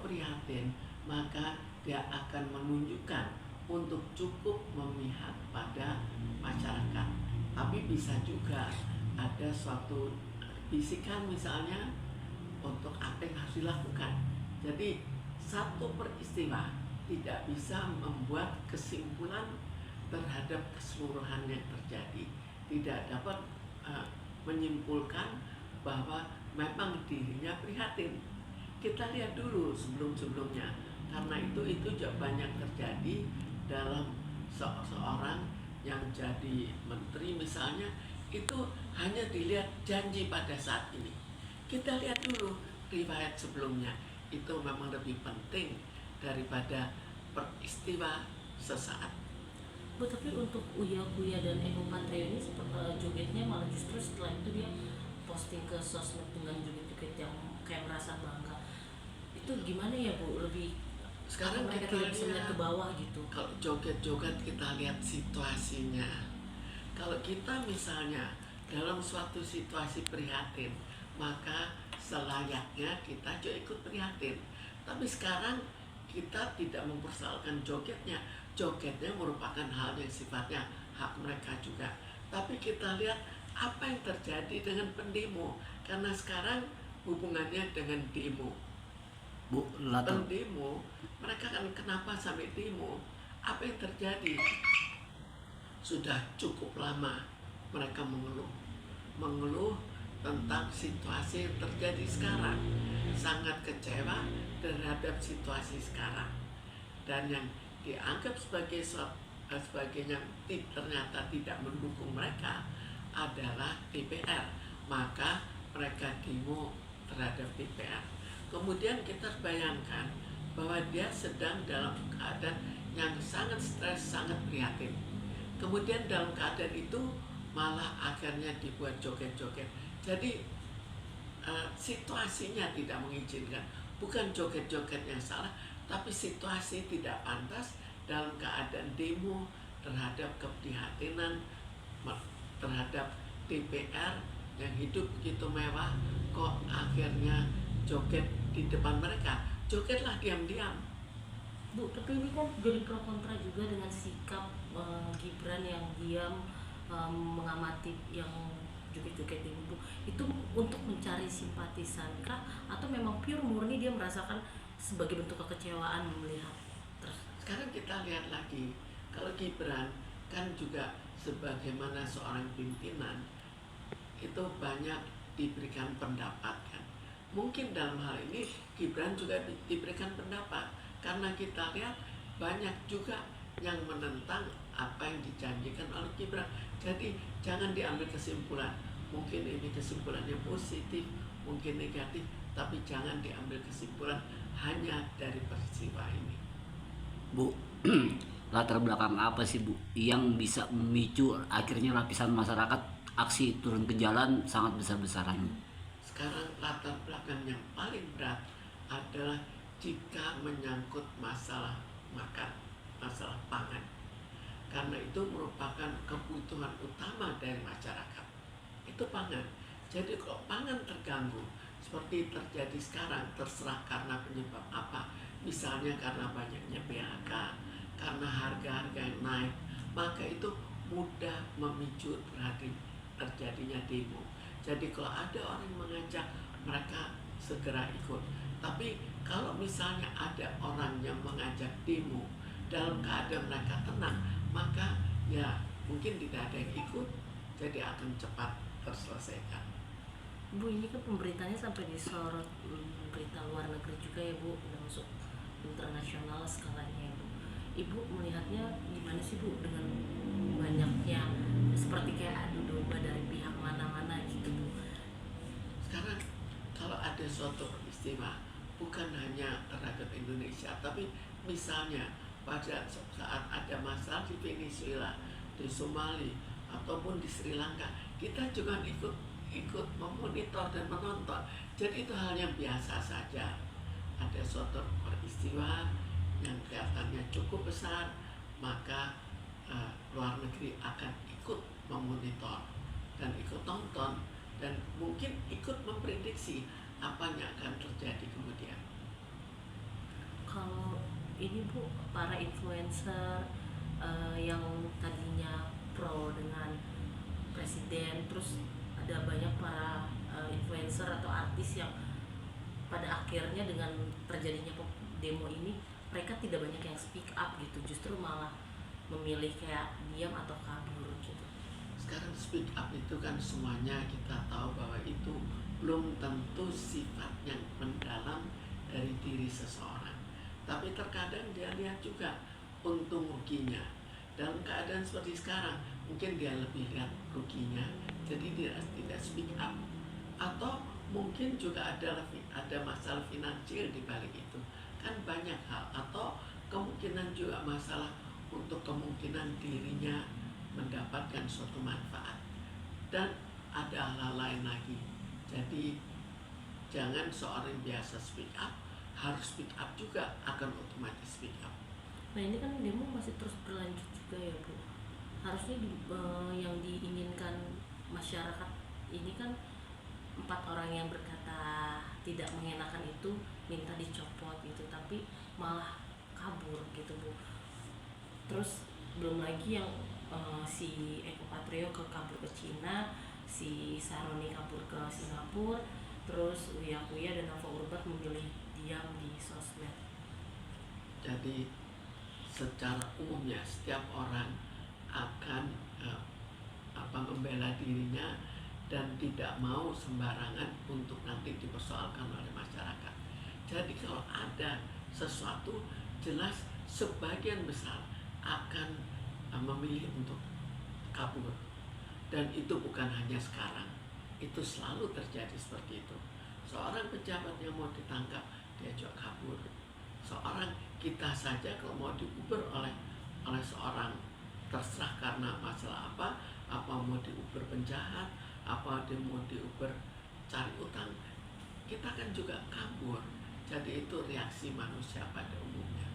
prihatin, maka dia akan menunjukkan untuk cukup memihak pada masyarakat. Tapi bisa juga ada suatu bisikan misalnya untuk apa yang harus dilakukan. Jadi satu peristiwa tidak bisa membuat kesimpulan terhadap keseluruhan yang terjadi. Tidak dapat menyimpulkan bahwa memang dirinya prihatin. Kita lihat dulu sebelum-sebelumnya, karena itu juga banyak terjadi dalam seorang yang jadi menteri misalnya, itu hanya dilihat janji pada saat ini. Kita lihat dulu riwayat sebelumnya, itu memang lebih penting daripada peristiwa sesaat. Bu, tapi untuk Uya Kuya dan Eko Patrio ini jogetnya malah justru setelah itu dia posting ke sosmed dengan joget-joget yang kayak merasa bangga. Itu gimana ya Bu? Lebih sekarang mereka kita tidak bisa lihat ke bawah gitu. Kalau joget-joget kita lihat situasinya. Kalau kita misalnya dalam suatu situasi prihatin, maka selayaknya kita juga ikut prihatin. Tapi sekarang kita tidak mempersoalkan jogetnya. Jogetnya merupakan hal yang sifatnya hak mereka juga. Tapi kita lihat apa yang terjadi dengan pendemo. Karena sekarang hubungannya dengan demo. Pendemo, mereka kan kenapa sampai demo? Apa yang terjadi? Sudah cukup lama mereka mengeluh tentang situasi yang terjadi sekarang, sangat kecewa terhadap situasi sekarang, dan yang dianggap sebagai yang ternyata tidak mendukung mereka adalah DPR, maka mereka demo terhadap DPR. Kemudian kita bayangkan bahwa dia sedang dalam keadaan yang sangat stres, sangat prihatin. Kemudian dalam keadaan itu malah akhirnya dibuat joget-joget. Jadi situasinya tidak mengizinkan. Bukan joget-joget yang salah, tapi situasi tidak pantas dalam keadaan demo terhadap keprihatinan terhadap DPR yang hidup begitu mewah, kok akhirnya joget di depan mereka. Jogetlah diam-diam. Bu, tapi ini kan jadi pro kontra juga dengan sikap Gibran yang diam mengamati yang joget-joget ini, Bu. Itu untuk mencari simpatisan kah, atau memang pure murni dia merasakan sebagai bentuk kekecewaan melihat? Sekarang kita lihat lagi, kalau Gibran kan juga sebagaimana seorang pimpinan itu banyak diberikan pendapat kan. Mungkin dalam hal ini Gibran juga diberikan pendapat, karena kita lihat banyak juga yang menentang apa yang dijanjikan oleh Gibran. Jadi jangan diambil kesimpulan, mungkin ini kesimpulannya positif, mungkin negatif, tapi jangan diambil kesimpulan hanya dari peristiwa ini. Bu, latar belakang apa sih Bu yang bisa memicu akhirnya lapisan masyarakat aksi turun ke jalan sangat besar-besaran? Sekarang latar belakang yang paling berat adalah jika menyangkut masalah makan, masalah pangan. Karena itu merupakan kebutuhan utama dari masyarakat. Itu pangan. Jadi kalau pangan terganggu, seperti terjadi sekarang, terserah karena penyebab apa. Misalnya karena banyaknya PHK, karena harga-harga yang naik, maka itu mudah memicu terjadinya demo. Jadi kalau ada orang yang mengajak, mereka segera ikut. Tapi kalau misalnya ada orang yang mengajak demo dalam keadaan mereka tenang, maka ya mungkin tidak ada yang ikut, jadi akan cepat terselesaikan. Bu, ini kan pemberitanya sampai disorot berita luar negeri juga ya Bu, udah masuk internasional skalanya ya Bu. Ibu melihatnya gimana sih Bu dengan banyaknya seperti kayak adu domba dari pihak mana-mana gitu Bu? Sekarang kalau ada suatu peristiwa bukan hanya terhadap Indonesia, tapi misalnya pada saat ada masalah di Venezuela, di Somalia, ataupun di Sri Lanka, kita juga ikut memonitor dan menonton. Jadi itu hal yang biasa saja. Ada suatu peristiwa yang kelihatannya cukup besar, maka luar negeri akan ikut memonitor dan ikut tonton, dan mungkin ikut memprediksi apa yang akan terjadi kemudian. Kalau ini Bu, para influencer yang tadinya pro dengan presiden, terus ada banyak para influencer atau artis yang pada akhirnya dengan terjadinya demo ini mereka tidak banyak yang speak up gitu, justru malah memilih kayak diam atau kabur gitu. Sekarang speak up itu kan semuanya kita tahu bahwa itu belum tentu sifatnya mendalam dari diri seseorang. Tapi terkadang dia lihat juga untung ruginya. Dalam keadaan seperti sekarang, mungkin dia lebih lihat ruginya, jadi dia tidak speak up. Atau mungkin juga ada masalah finansial di balik itu. Kan banyak hal. Atau kemungkinan juga masalah untuk kemungkinan dirinya mendapatkan suatu manfaat. Dan ada hal lain lagi. Jadi jangan seorang biasa speak up, harus speak up juga, akan otomatis speak up. Nah ini kan demo masih terus berlanjut juga ya Bu. Harusnya yang diinginkan masyarakat ini kan 4 orang yang berkata tidak mengenakan itu minta dicopot gitu, tapi malah kabur gitu Bu. Terus belum lagi yang si Eko Patrio kabur ke Cina, si Saroni kabur ke Singapura, terus Uya Kuya dan Nova Urbat memilih diam di sosmed. Jadi secara umumnya setiap orang akan membela dirinya dan tidak mau sembarangan untuk nanti dipersoalkan oleh masyarakat. Jadi kalau ada sesuatu, jelas sebagian besar akan memilih untuk kabur. Dan itu bukan hanya sekarang, itu selalu terjadi seperti itu. Seorang pejabat yang mau ditangkap, dia juga kabur. Seorang kita saja kalau mau diuber oleh seorang, terserah karena masalah apa mau diuber penjahat, apa dia mau diuber cari utang, kita kan juga kabur. Jadi itu reaksi manusia pada umumnya.